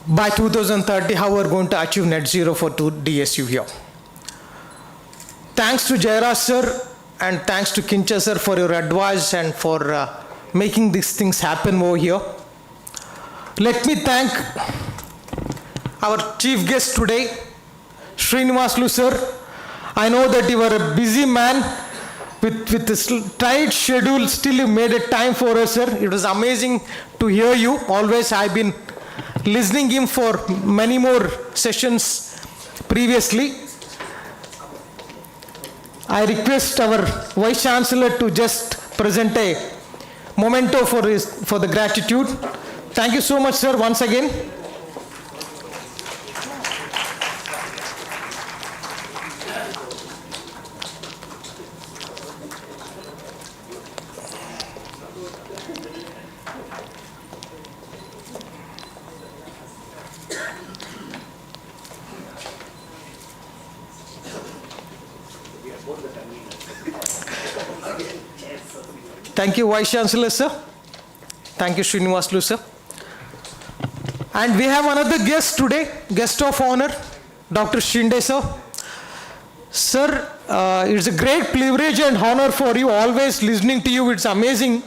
by 2030 how we're going to achieve net zero for DSU here. Thanks to Jairaj sir and thanks to Kincha sir for your advice and for making these things happen over here. Let me thank our chief guest today, Srinivaslu sir. I know that you are a busy man with this tight schedule, still you made a time for us, sir. It was amazing to hear you. Always I've been listening him for many more sessions previously. I request our Vice Chancellor to just present a memento for the gratitude. Thank you so much, sir, once again. Thank you, Vice Chancellor, sir. Thank you, Srinivaslu, sir. And we have another guest today, guest of honor, Dr. Shinde, sir. Sir, it's a great privilege and honor for you, always listening to you. It's amazing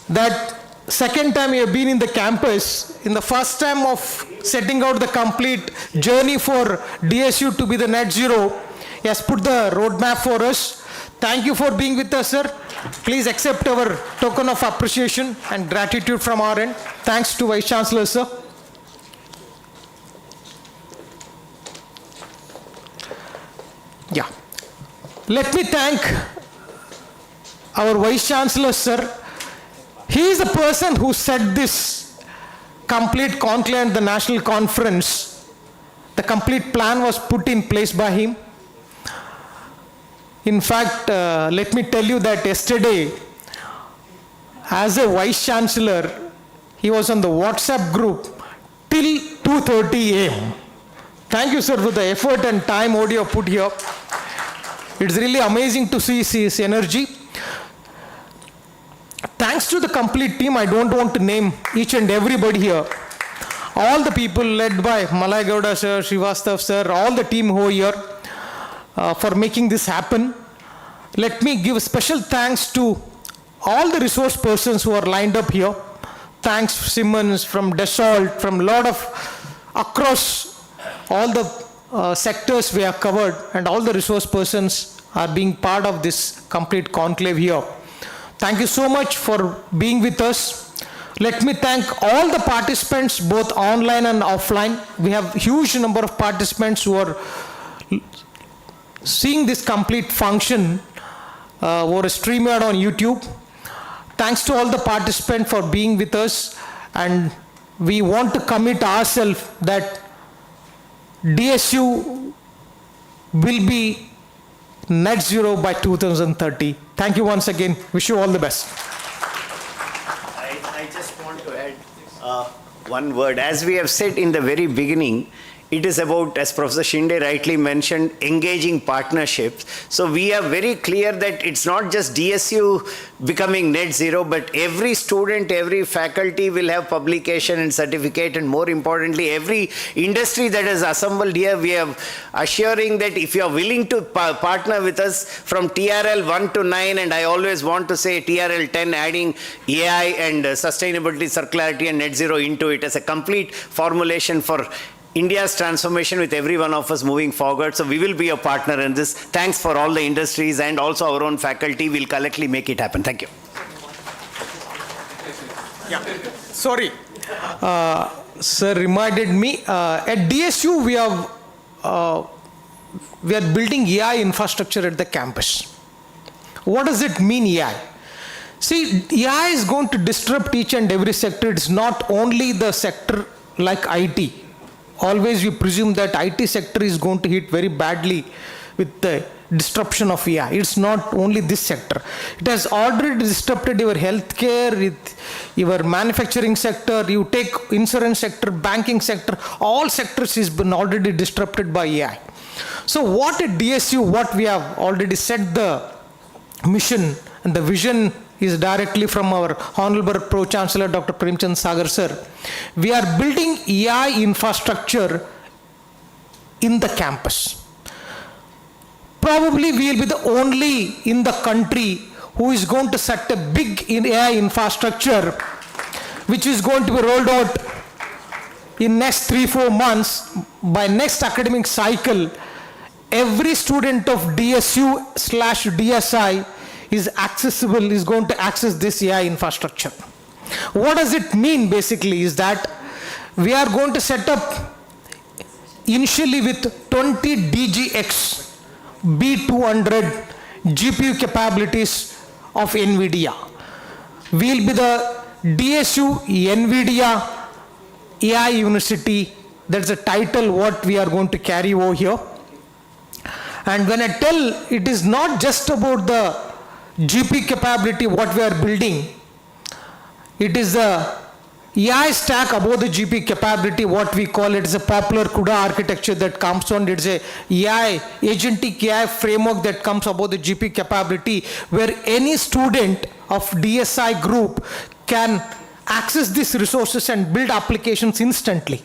that second time you have been in the campus, in the first time of setting out the complete journey for DSU to be the net zero, he has put the roadmap for us. Thank you for being with us, sir. Please accept our token of appreciation and gratitude from our end. Thanks to Vice Chancellor, sir. Yeah. Let me thank our Vice Chancellor, sir. He is the person who set this complete conclave and the national conference. The complete plan was put in place by him. In fact, let me tell you that yesterday, as a Vice Chancellor, he was on the WhatsApp group till 2:30 a.m. Thank you, sir, for the effort and time what you have put here. It's really amazing to see his energy. Thanks to the complete team, I don't want to name each and everybody here. All the people led by Malai Gowda sir, Srivastav sir, all the team who are here, for making this happen. Let me give special thanks to all the resource persons who are lined up here. Thanks Simmons from Dassault, from lot of across all the sectors we have covered, and all the resource persons are being part of this complete conclave here. Thank you so much for being with us. Let me thank all the participants, both online and offline. We have huge number of participants who are seeing this complete function over StreamYard on YouTube. Thanks to all the participants for being with us, and we want to commit ourselves that DSU will be net zero by 2030. Thank you once again. Wish you all the best. I just want to add one word. As we have said in the very beginning, it is about, as Professor Shinde rightly mentioned, engaging partnerships. So we are very clear that it's not just DSU becoming net zero, but every student, every faculty will have publication and certificate, and more importantly, every industry that is assembled here, we are assuring that if you are willing to partner with us from TRL 1 to 9, and I always want to say TRL 10, adding AI and sustainability, circularity and net zero into it as a complete formulation for India's transformation with every one of us moving forward. So we will be a partner in this. Thanks for all the industries and also our own faculty. We'll collectively make it happen. Thank you. Yeah. Sorry. Sir reminded me, at DSU we are building AI infrastructure at the campus. What does it mean, AI? See, AI is going to disrupt each and every sector. It's not only the sector like IT. Always we presume that IT sector is going to hit very badly with the disruption of AI. It's not only this sector. It has already disrupted your healthcare, with your manufacturing sector, you take insurance sector, banking sector, all sectors has been already disrupted by AI. So what at DSU, what we have already set the mission and the vision is directly from our Honorable Pro Chancellor Dr. Premchand Sagar sir. We are building AI infrastructure in the campus. Probably we will be the only in the country who is going to set a big AI infrastructure which is going to be rolled out in next 3-4 months. By next academic cycle, every student of DSU/DSI is going to access this AI infrastructure. What does it mean basically is that we are going to set up initially with 20 DGX B200 GPU capabilities of NVIDIA. We will be the DSU NVIDIA AI University. That's the title what we are going to carry over here. And when I tell, it is not just about the GPU capability what we are building. It is the AI stack above the GPU capability, what we call it is a popular CUDA architecture that comes on. It's a AI, agentic AI framework that comes above the GPU capability, where any student of DSI group can access these resources and build applications instantly.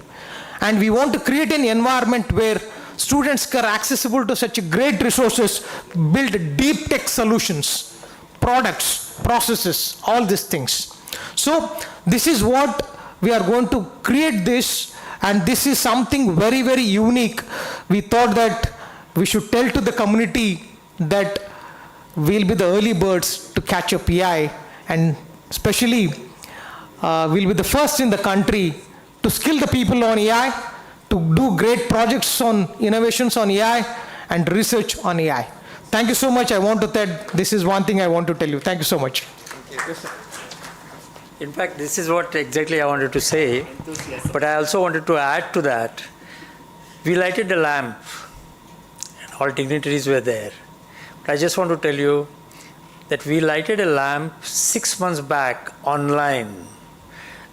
And we want to create an environment where students are accessible to such great resources, build deep tech solutions, products, processes, all these things. So this is what we are going to create this, and this is something very, very unique. We thought that we should tell to the community that we'll be the early birds to catch up AI, and especially we'll be the first in the country to skill the people on AI, to do great projects on innovations on AI and research on AI. Thank you so much. I want to tell, this is one thing I want to tell you. Thank you so much. Thank you. In fact, this is what exactly I wanted to say, but I also wanted to add to that. We lighted a lamp, and all dignitaries were there. But I just want to tell you that we lighted a lamp 6 months back online,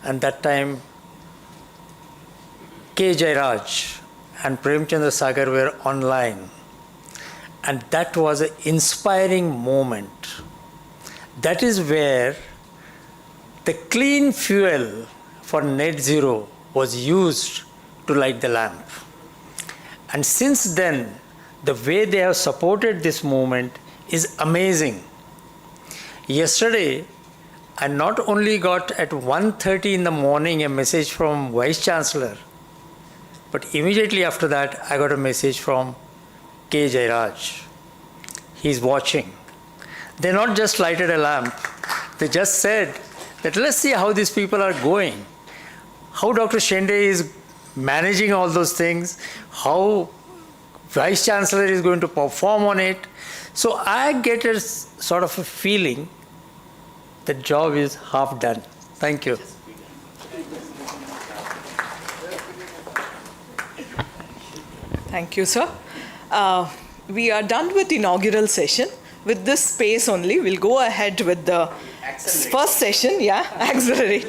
and that time K. Jairaj and Premchand Sagar were online. And that was an inspiring moment. That is where the clean fuel for net zero was used to light the lamp. And since then, the way they have supported this movement is amazing. Yesterday, I not only got at 1:30 in the morning a message from Vice Chancellor, but immediately after that, I got a message from K. Jairaj. He's watching. They not just lighted a lamp, they just said that let's see how these people are going, how Dr. Shende is managing all those things, how Vice Chancellor is going to perform on it. So I get a sort of a feeling the job is half done. Thank you. Thank you, sir. We are done with the inaugural session. With this space only, we'll go ahead with the first session, accelerate.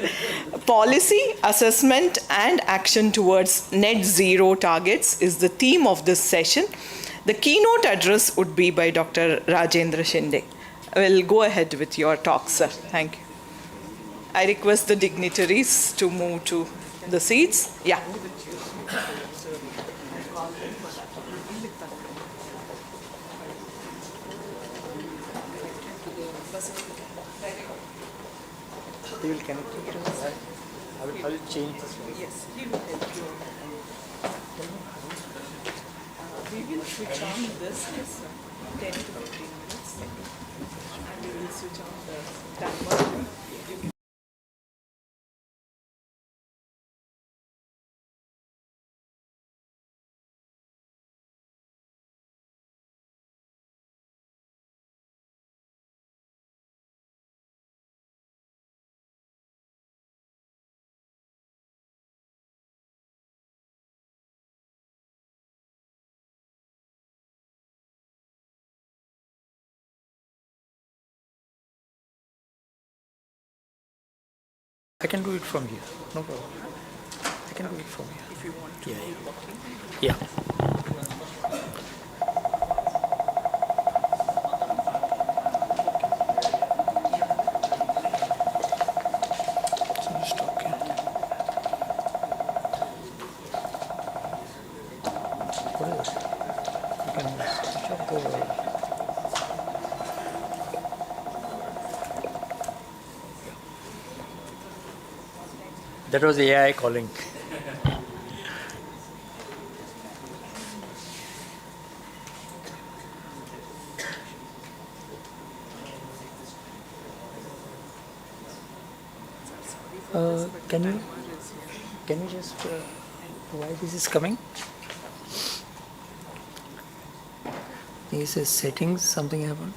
Policy, assessment, and action towards net zero targets is the theme of this session. The keynote address would be by Dr. Rajendra Shinde. We'll go ahead with your talk, sir. Thank you. I request the dignitaries to move to the seats. Yeah. They will connect you. I will change this one. Yes, he will help you. We will switch on this, 10 to 15 minutes. And we will switch on the timer. I can do it from here. No problem. I can do it from here. If you want to. Yeah. That was AI calling. Can you just why this is coming? He says settings, something happened.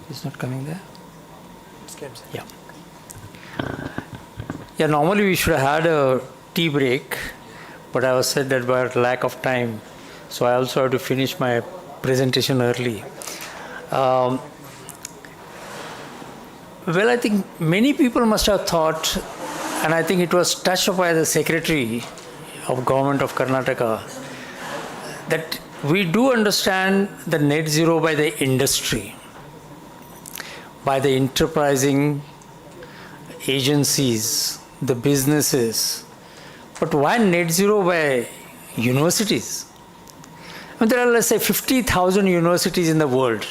It's not coming there? Yeah. Yeah, normally we should have had a tea break, but I was said that by lack of time, so I also have to finish my presentation early. Well, I think many people must have thought, and I think it was touched upon by the Secretary of Government of Karnataka, that we do understand the net zero by the industry, by the enterprising agencies, the businesses. But why net zero by universities? I mean, there are, let's say, 50,000 universities in the world.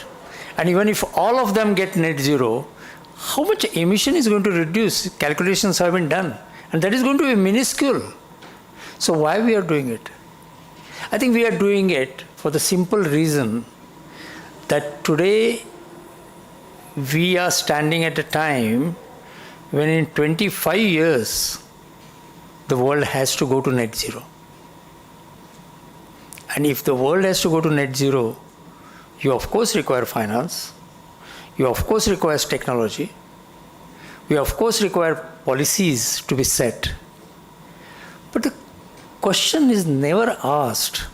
And even if all of them get net zero, how much emission is going to reduce? Calculations have been done. And that is going to be minuscule. So why we are doing it? I think we are doing it for the simple reason that today we are standing at a time when in 25 years the world has to go to net zero. And if the world has to go to net zero, you of course require finance, you of course require technology, you of course require policies to be set. But the question is never asked,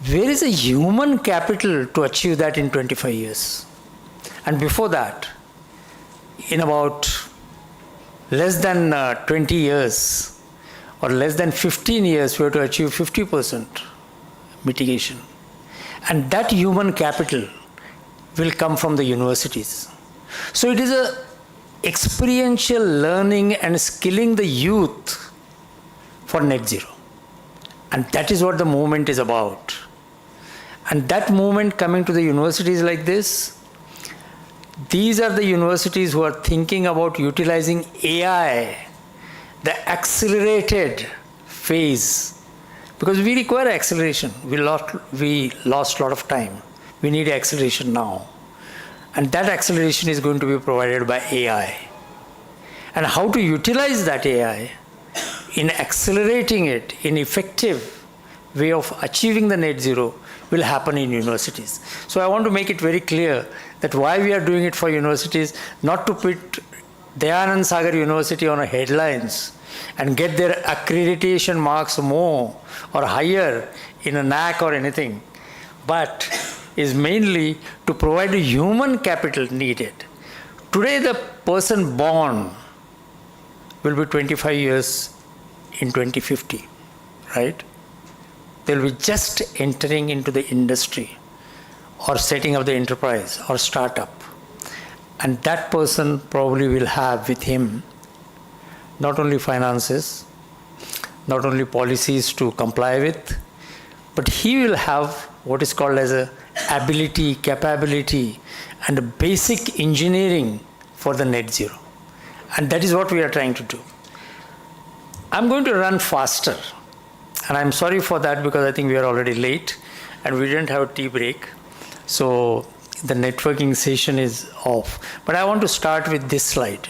where is the human capital to achieve that in 25 years? And before that, in about less than 20 years or less than 15 years, we have to achieve 50% mitigation. And that human capital will come from the universities. So it is a experiential learning and skilling the youth for net zero. And that is what the movement is about. And that movement coming to the universities like this, these are the universities who are thinking about utilizing AI, the accelerated phase, because we require acceleration. We lost a lot of time. We need acceleration now. And that acceleration is going to be provided by AI. And how to utilize that AI in accelerating it in effective way of achieving the net zero will happen in universities. So I want to make it very clear that why we are doing it for universities, not to put Dayananda Sagar University on a headlines and get their accreditation marks more or higher in a NAC or anything. but is mainly to provide the human capital needed. Today, the person born will be 25 years in 2050, right? They'll be just entering into the industry or setting up the enterprise or startup. And that person probably will have with him not only finances, not only policies to comply with, but he will have what is called as a ability, capability, and a basic engineering for the net zero. And that is what we are trying to do. I'm going to run faster. And I'm sorry for that because I think we are already late and we didn't have a tea break. So the networking session is off. But I want to start with this slide.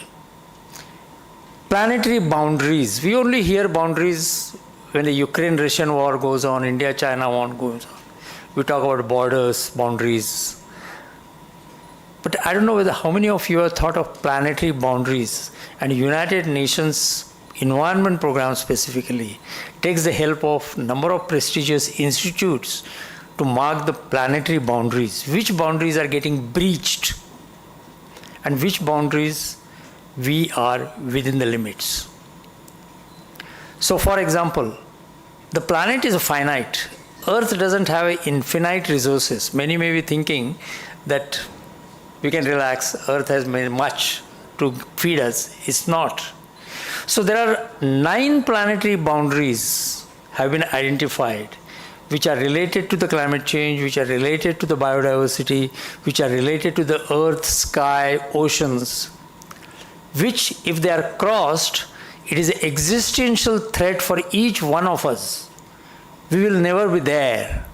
Planetary boundaries. We only hear boundaries when the Ukraine-Russian war goes on, India-China war goes on. We talk about borders, boundaries. But I don't know how many of you have thought of planetary boundaries. And United Nations Environment Program specifically takes the help of number of prestigious institutes to mark the planetary boundaries. Which boundaries are getting breached and which boundaries we are within the limits. So for example, the planet is finite. Earth doesn't have infinite resources. Many may be thinking that we can relax, Earth has made much to feed us. It's not. So there are 9 planetary boundaries have been identified which are related to the climate change, which are related to the biodiversity, which are related to the earth, sky, oceans, which if they are crossed, it is an existential threat for each one of us. We will never be there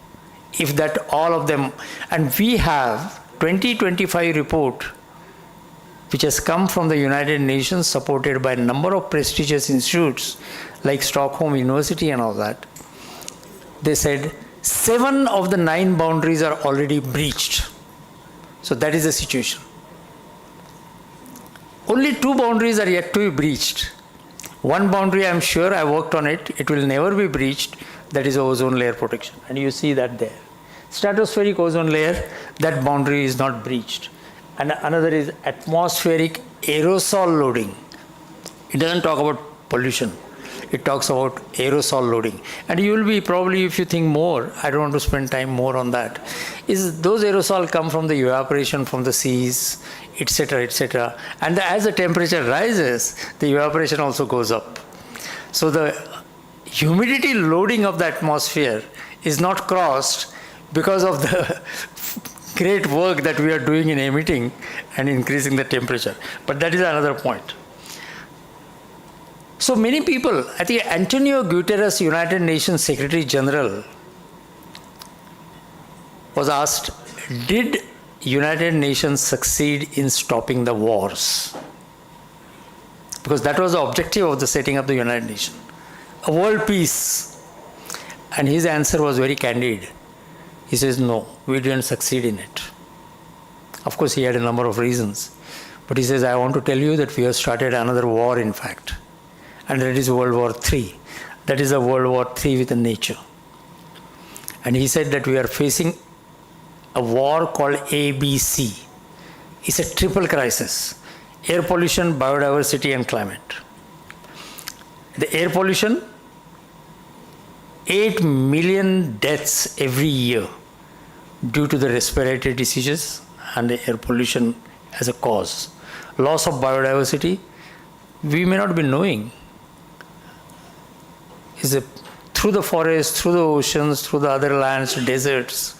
if that all of them, and we have 2025 report which has come from the United Nations, supported by a number of prestigious institutes like Stockholm University and all that. They said 7 of the 9 boundaries are already breached. So that is the situation. Only 2 boundaries are yet to be breached. One boundary, I am sure, I worked on it, it will never be breached, that is ozone layer protection. And you see that there. Stratospheric ozone layer, that boundary is not breached. And another is atmospheric aerosol loading. It doesn't talk about pollution. It talks about aerosol loading. And you will be probably, if you think more, I don't want to spend time more on that, is those aerosol come from the evaporation from the seas, etc., etc. And as the temperature rises, the evaporation also goes up. So the humidity loading of the atmosphere is not crossed because of the great work that we are doing in emitting and increasing the temperature. But that is another point. So many people, I think Antonio Guterres, United Nations Secretary General, was asked, did United Nations succeed in stopping the wars? Because that was the objective of the setting up the United Nations, a world peace. And his answer was very candid. He says, no, we didn't succeed in it. Of course, he had a number of reasons. But he says, I want to tell you that we have started another war, in fact. And that is World War III. That is a World War III with nature. And he said that we are facing a war called ABC. It's a triple crisis: air pollution, biodiversity, and climate. The air pollution, 8 million deaths every year due to the respiratory diseases and the air pollution as a cause. Loss of biodiversity, we may not be knowing. Through the forests, through the oceans, through the other lands, deserts,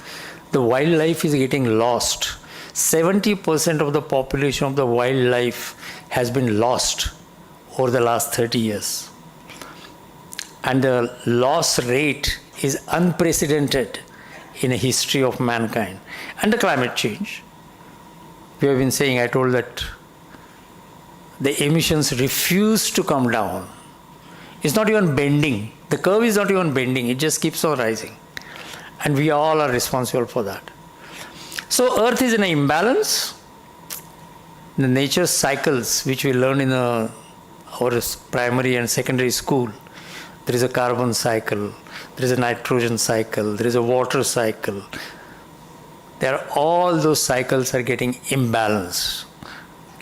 the wildlife is getting lost. 70% of the population of the wildlife has been lost over the last 30 years. And the loss rate is unprecedented in a history of mankind. And the climate change. We have been saying, I told that the emissions refuse to come down. It's not even bending. The curve is not even bending. It just keeps on rising. And we all are responsible for that. So Earth is in an imbalance. The nature cycles, which we learn in our primary and secondary school, there is a carbon cycle, there is a nitrogen cycle, there is a water cycle, all those cycles are getting imbalanced.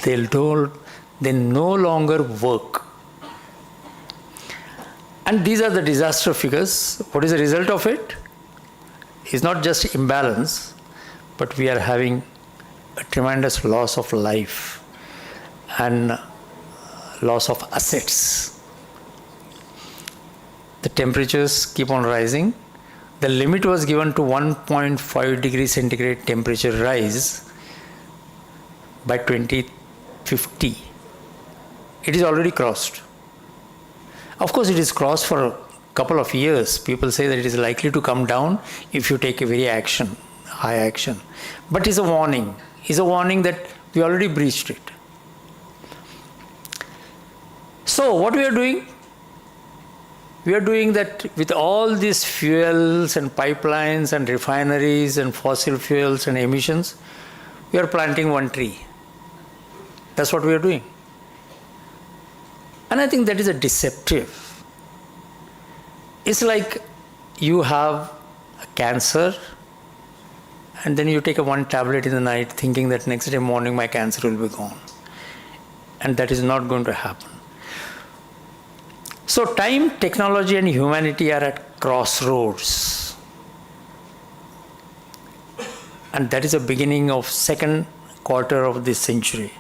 They no longer work. And these are the disaster figures. What is the result of it? It's not just imbalance, but we are having a tremendous loss of life and loss of assets. The temperatures keep on rising. The limit was given to 1.5 degrees centigrade temperature rise by 2050. It is already crossed. Of course, it is crossed for a couple of years. People say that it is likely to come down if you take a very high action. But it's a warning. It's a warning that we already breached it. So what we are doing? We are doing that with all these fuels and pipelines and refineries and fossil fuels and emissions. We are planting one tree. That's what we are doing. And I think that is a deceptive. It's like you have a cancer and then you take one tablet in the night thinking that next day morning my cancer will be gone. And that is not going to happen. So time, technology and humanity are at crossroads. And that is the beginning of second quarter of this century.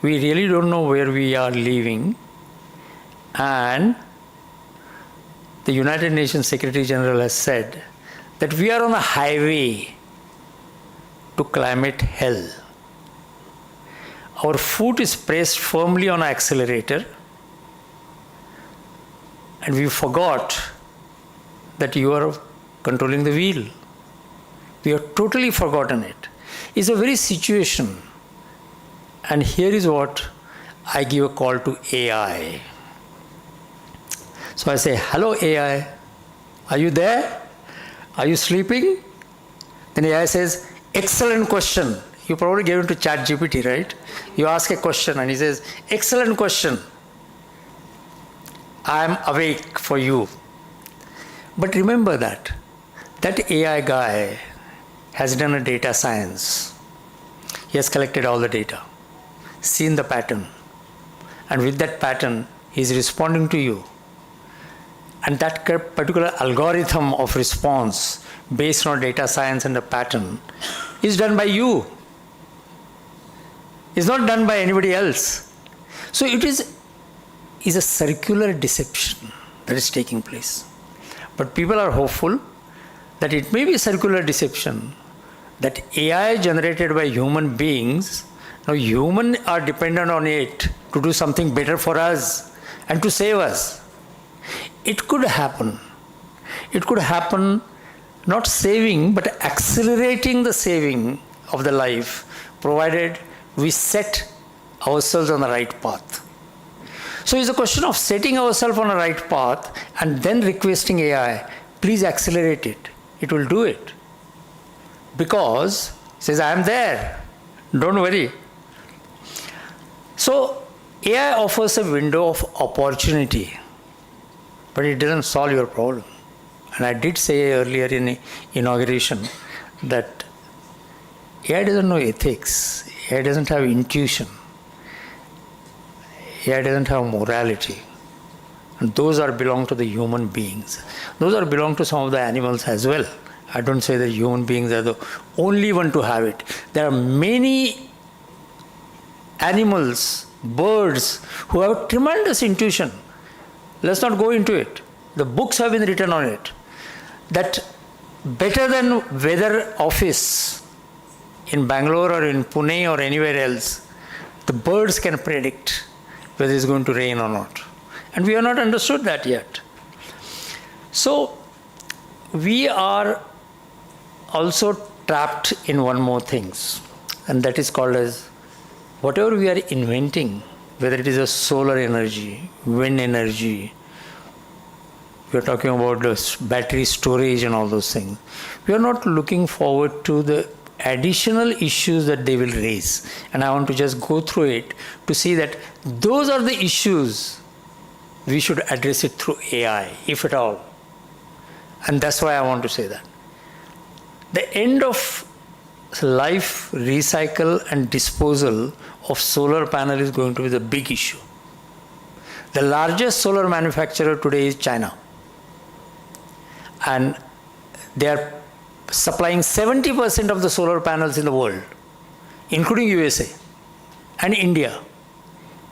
We really don't know where we are living, and the United Nations Secretary General has said that we are on a highway to climate hell. Our foot is pressed firmly on an accelerator, and we forgot that you are controlling the wheel. We have totally forgotten it. It's a very situation. And here is what I give a call to AI. So I say, hello AI, are you there? Are you sleeping? Then AI says, excellent question. You probably gave it to ChatGPT, right? You ask a question and he says, excellent question. I am awake for you. But remember that AI guy has done a data science. He has collected all the data, seen the pattern, and with that pattern he is responding to you. And that particular algorithm of response based on data science and the pattern is done by you. It's not done by anybody else. So it is a circular deception that is taking place. But people are hopeful that it may be a circular deception, that AI generated by human beings, now humans are dependent on it to do something better for us and to save us. It could happen. It could happen not saving but accelerating the saving of the life, provided we set ourselves on the right path. So it's a question of setting ourselves on the right path and then requesting AI, please accelerate it. It will do it. Because it says, I am there. Don't worry. So AI offers a window of opportunity, but it doesn't solve your problem. And I did say earlier in inauguration that AI doesn't know ethics. AI doesn't have intuition. AI doesn't have morality. And those belong to the human beings. Those belong to some of the animals as well. I don't say that human beings are the only one to have it. There are many animals, birds, who have tremendous intuition. Let's not go into it. The books have been written on it. That better than weather office in Bangalore or in Pune or anywhere else, the birds can predict whether it's going to rain or not. And we have not understood that yet. So we are also trapped in one more thing, and that is called as whatever we are inventing, whether it is a solar energy, wind energy, we are talking about the battery storage and all those things. We are not looking forward to the additional issues that they will raise. And I want to just go through it to see that those are the issues we should address it through AI, if at all. And that's why I want to say that. The end of life, recycle and disposal of solar panel is going to be the big issue. The largest solar manufacturer today is China. And they are supplying 70% of the solar panels in the world, including USA and India.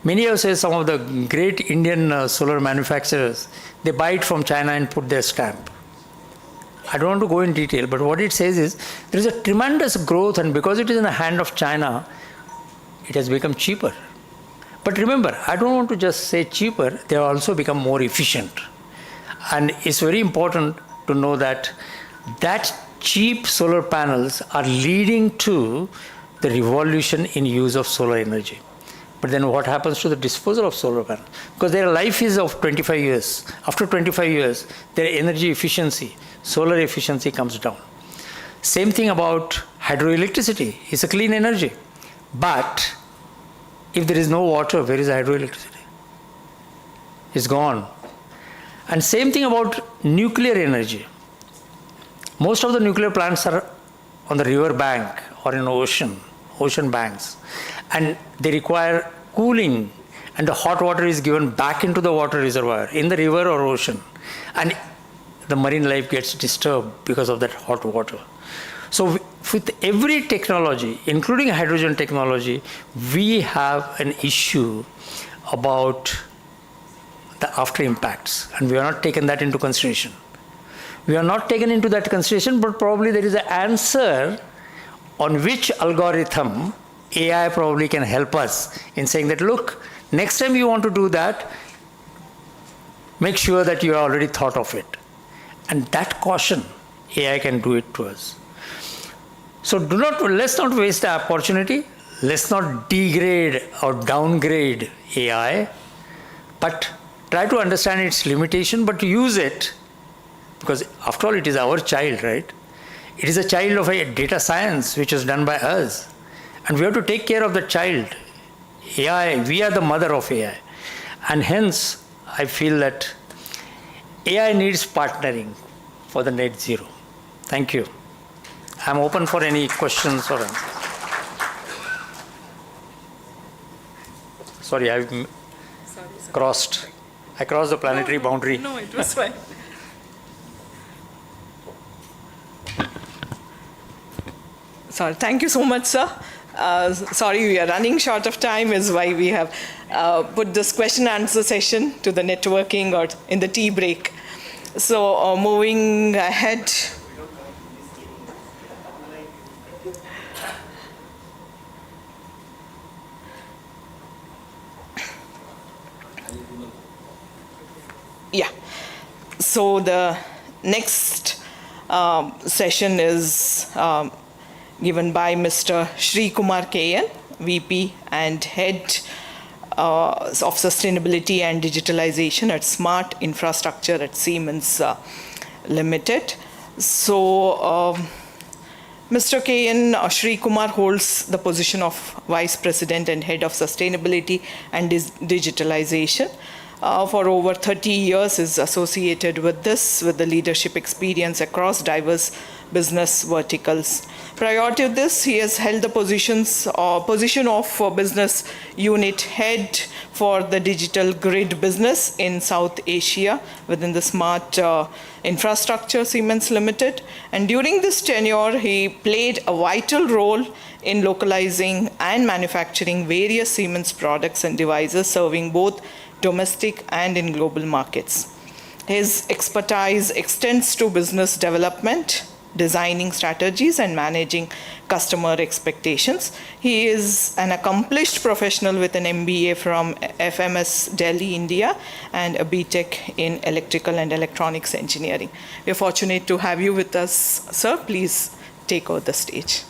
Many of say some of the great Indian solar manufacturers, they buy it from China and put their stamp. I don't want to go in detail, but what it says is there is a tremendous growth, and because it is in the hand of China, it has become cheaper. But remember, I don't want to just say cheaper, they have also become more efficient. And it's very important to know that cheap solar panels are leading to the revolution in use of solar energy. But then what happens to the disposal of solar panels? Because their life is of 25 years. After 25 years, their energy efficiency, solar efficiency comes down. Same thing about hydroelectricity. It's a clean energy. But if there is no water, where is hydroelectricity? It's gone. And same thing about nuclear energy. Most of the nuclear plants are on the river bank or in ocean banks. And they require cooling, and the hot water is given back into the water reservoir in the river or ocean. And the marine life gets disturbed because of that hot water. So with every technology, including hydrogen technology, we have an issue about the after impacts, and we have not taken that into consideration. We are not taken into that consideration, but probably there is an answer on which algorithm AI probably can help us in saying that, look, next time you want to do that, make sure that you have already thought of it. And that caution, AI can do it to us. So let's not waste the opportunity. Let's not degrade or downgrade AI, but try to understand its limitation, but use it, because after all, it is our child, right? It is a child of a data science which is done by us. And we have to take care of the child. AI, we are the mother of AI. And hence, I feel that AI needs partnering for the net zero. Thank you. I'm open for any questions or answers. Sorry, I crossed the planetary boundary. No, it was fine. Sorry, thank you so much, sir. Sorry, we are running short of time, is why we have put this question answer session to the networking or in the tea break. So moving ahead. Yeah. So the next session is given by Mr. Shri Kumar KN, VP and Head of Sustainability and Digitalization at Smart Infrastructure at Siemens Limited. So Mr. KN Shri Kumar holds the position of Vice President and Head of Sustainability and Digitalization. For over 30 years is associated with the leadership experience across diverse business verticals. Prior to this, he has held the position of business unit head for the digital grid business in South Asia within the Smart Infrastructure Siemens Limited. And during this tenure, he played a vital role in localizing and manufacturing various Siemens products and devices serving both domestic and in global markets. His expertise extends to business development, designing strategies, and managing customer expectations. He is an accomplished professional with an MBA from FMS Delhi, India, and a BTech in electrical and electronics engineering. We are fortunate to have you with us, sir. Please take over the stage.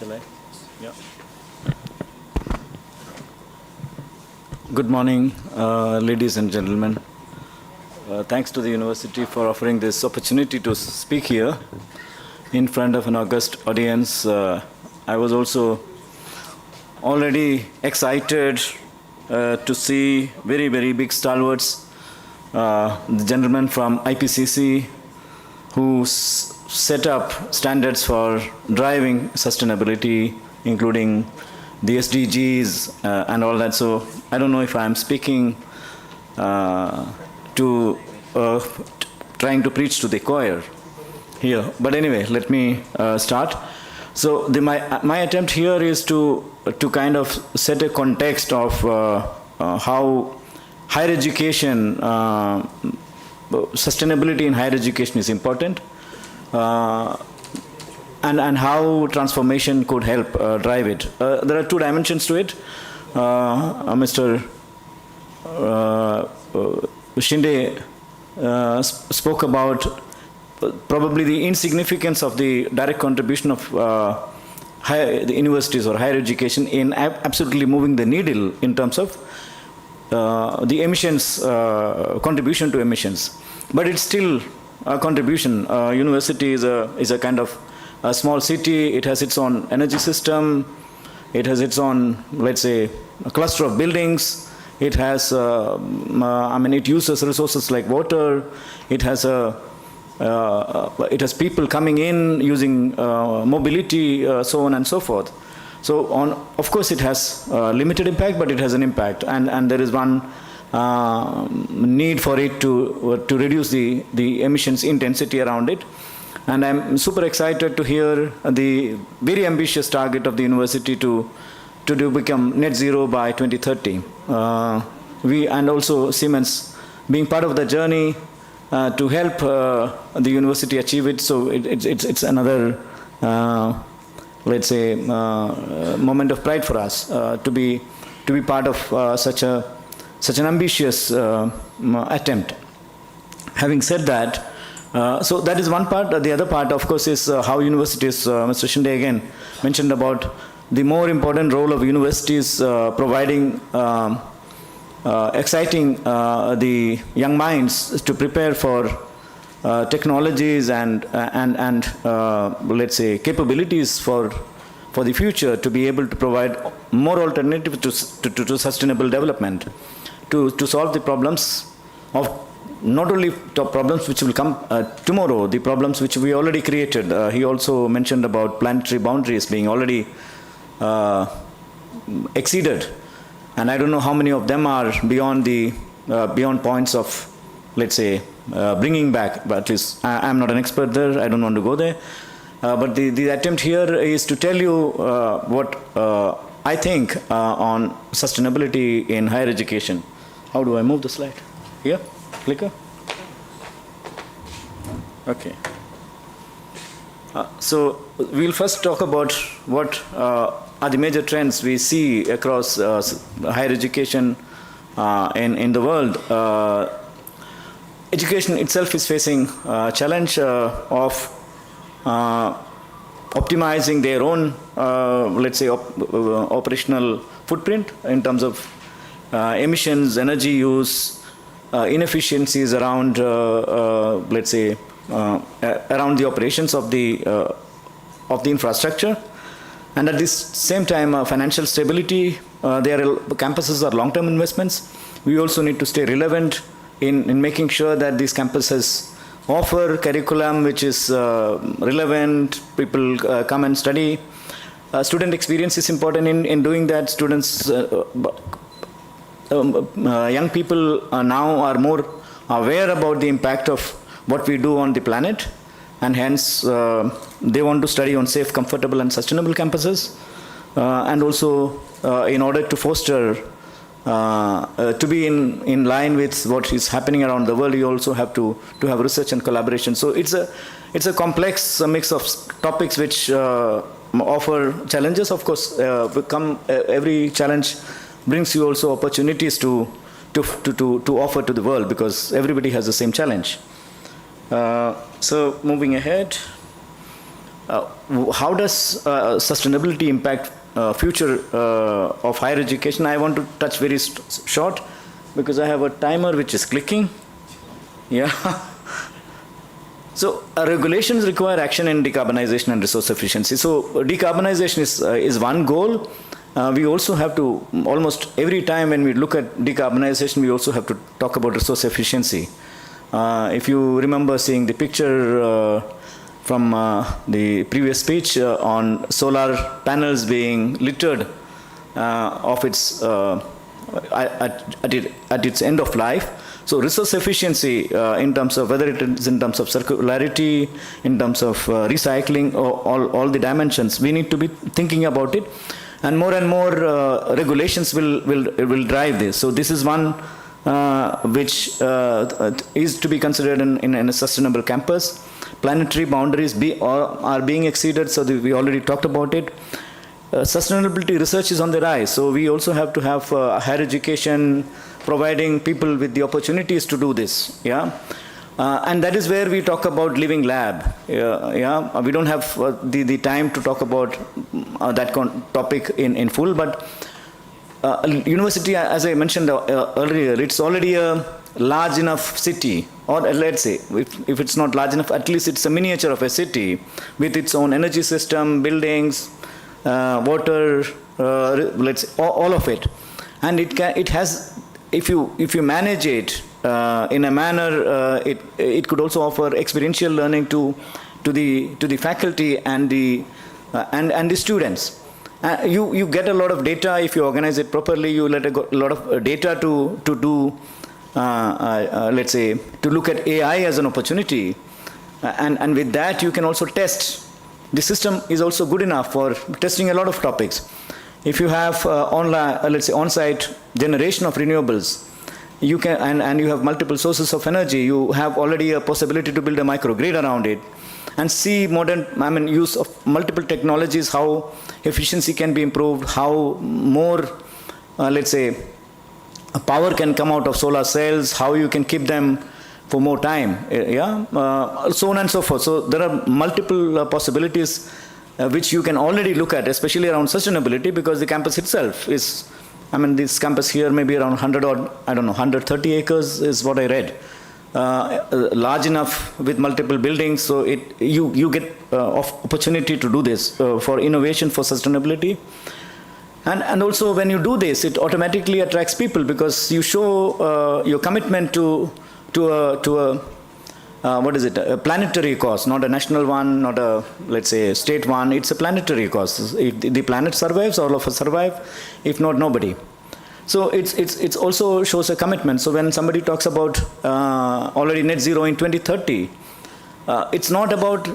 Shall I? Yeah. Good morning, ladies and gentlemen. Thanks to the university for offering this opportunity to speak here in front of an august audience. I was also already excited to see very, very big stalwarts, the gentleman from IPCC who set up standards for driving sustainability, including the SDGs and all that. So I don't know if I'm speaking to trying to preach to the choir here. But anyway, let me start. So my attempt here is to kind of set a context of how higher education, sustainability in higher education is important, and how transformation could help drive it. There are two dimensions to it. Mr. Shinde spoke about probably the insignificance of the direct contribution of the universities or higher education in absolutely moving the needle in terms of the emissions, contribution to emissions. But it's still a contribution. University is a kind of a small city. It has its own energy system. It has its own, let's say, a cluster of buildings. It has, it uses resources like water. It has people coming in using mobility, so on and so forth. So of course, it has limited impact, but it has an impact, and there is one need for it to reduce the emissions intensity around it. And I'm super excited to hear the very ambitious target of the university to become net zero by 2030. And also Siemens being part of the journey to help the university achieve it. So it's another, let's say, moment of pride for us to be part of such an ambitious attempt. Having said that, so that is one part. The other part, of course, is how universities, Mr. Shinde again mentioned about the more important role of universities providing, exciting the young minds to prepare for technologies and let's say capabilities for the future, to be able to provide more alternatives to sustainable development, to solve the problems of not only the problems which will come tomorrow, the problems which we already created. He also mentioned about planetary boundaries being already exceeded, and I don't know how many of them are beyond points of, let's say, bringing back. But at least I'm not an expert there. I don't want to go there. But the attempt here is to tell you what I think on sustainability in higher education. How do I move the slide? Here? Clicker? Okay. So we'll first talk about what are the major trends we see across higher education in the world. Education itself is facing a challenge of optimizing their own, let's say, operational footprint in terms of emissions, energy use, inefficiencies around, let's say, around the operations of the infrastructure, and at this same time financial stability. Campuses are long-term investments. We also need to stay relevant in making sure that these campuses offer curriculum which is relevant. People come and study. Student experience is important in doing that. Students, young people now are more aware about the impact of what we do on the planet, and hence they want to study on safe, comfortable and sustainable campuses. And also in order to foster, to be in line with what is happening around the world, you also have to have research and collaboration. So it's a complex mix of topics which offer challenges. Of course, every challenge brings you also opportunities to offer to the world, because everybody has the same challenge. So moving ahead, how does sustainability impact future of higher education? I want to touch very short because I have a timer which is clicking. Yeah. So regulations require action in decarbonization and resource efficiency. So decarbonization is one goal. We also have to, almost every time when we look at decarbonization, we also have to talk about resource efficiency. If you remember seeing the picture from the previous speech on solar panels being littered of its at its end of life. So resource efficiency in terms of whether it is in terms of circularity, in terms of recycling, all the dimensions, we need to be thinking about it. And more regulations will drive this. So this is one which is to be considered in a sustainable campus. Planetary boundaries are being exceeded, so we already talked about it. Sustainability research is on the rise, so we also have to have higher education providing people with the opportunities to do this. Yeah. And that is where we talk about living lab. We don't have the time to talk about that topic in full, but university, as I mentioned earlier, it's already a large enough city, or let's say, if it's not large enough, at least it's a miniature of a city with its own energy system, buildings, water, let's say, all of it. And it has, if you manage it in a manner, it could also offer experiential learning to the faculty and the students. You get a lot of data if you organize it properly. You let a lot of data to do, let's say, to look at AI as an opportunity, and with that you can also test. The system is also good enough for testing a lot of topics. If you have online, let's say, on-site generation of renewables, you can, and you have multiple sources of energy, you have already a possibility to build a microgrid around it and see use of multiple technologies, how efficiency can be improved, how more, let's say, power can come out of solar cells, how you can keep them for more time, so on and so forth. So there are multiple possibilities which you can already look at, especially around sustainability, because the campus itself is, this campus here may be around 130 acres is what I read. Large enough with multiple buildings, so you get opportunity to do this for innovation, for sustainability. And also when you do this, it automatically attracts people because you show your commitment to a planetary cause, not a national one, not a, let's say, state one. It's a planetary cause. If the planet survives, all of us survive. If not, nobody. So it's also shows a commitment. So when somebody talks about already net zero in 2030, it's not about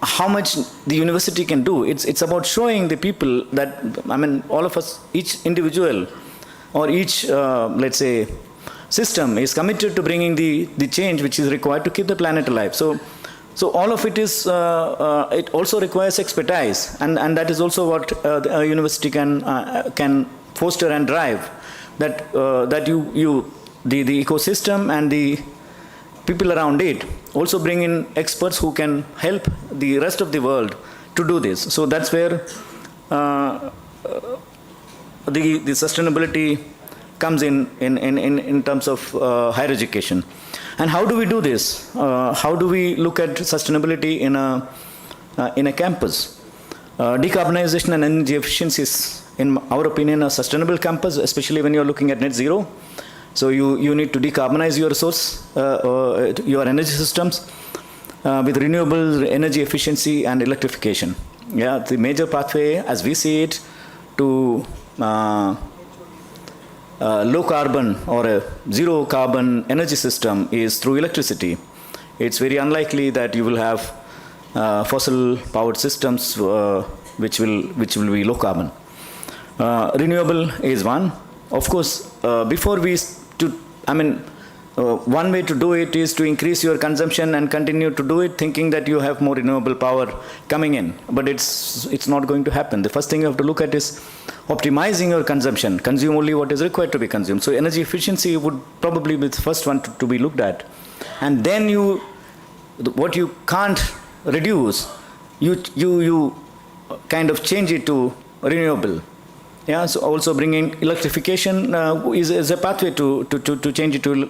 how much the university can do. It's about showing the people that, all of us, each individual or each, let's say, system is committed to bringing the change which is required to keep the planet alive. So all of it is, it also requires expertise, and that is also what a university can foster and drive. That the ecosystem and the people around it also bring in experts who can help the rest of the world to do this. So that's where the sustainability comes in terms of higher education. And how do we do this? How do we look at sustainability in a campus? Decarbonization and energy efficiency is, in our opinion, a sustainable campus, especially when you're looking at net zero. So you need to decarbonize your resource, your energy systems with renewable energy efficiency and electrification. Yeah, the major pathway, as we see it, to low carbon or a zero carbon energy system is through electricity. It's very unlikely that you will have fossil powered systems which will be low carbon. Renewable is one. Of course, before one way to do it is to increase your consumption and continue to do it thinking that you have more renewable power coming in. But it's not going to happen. The first thing you have to look at is optimizing your consumption. Consume only what is required to be consumed. So energy efficiency would probably be the first one to be looked at. And then what you can't reduce, you kind of change it to renewable. Yeah, so also bringing electrification is a pathway to change it to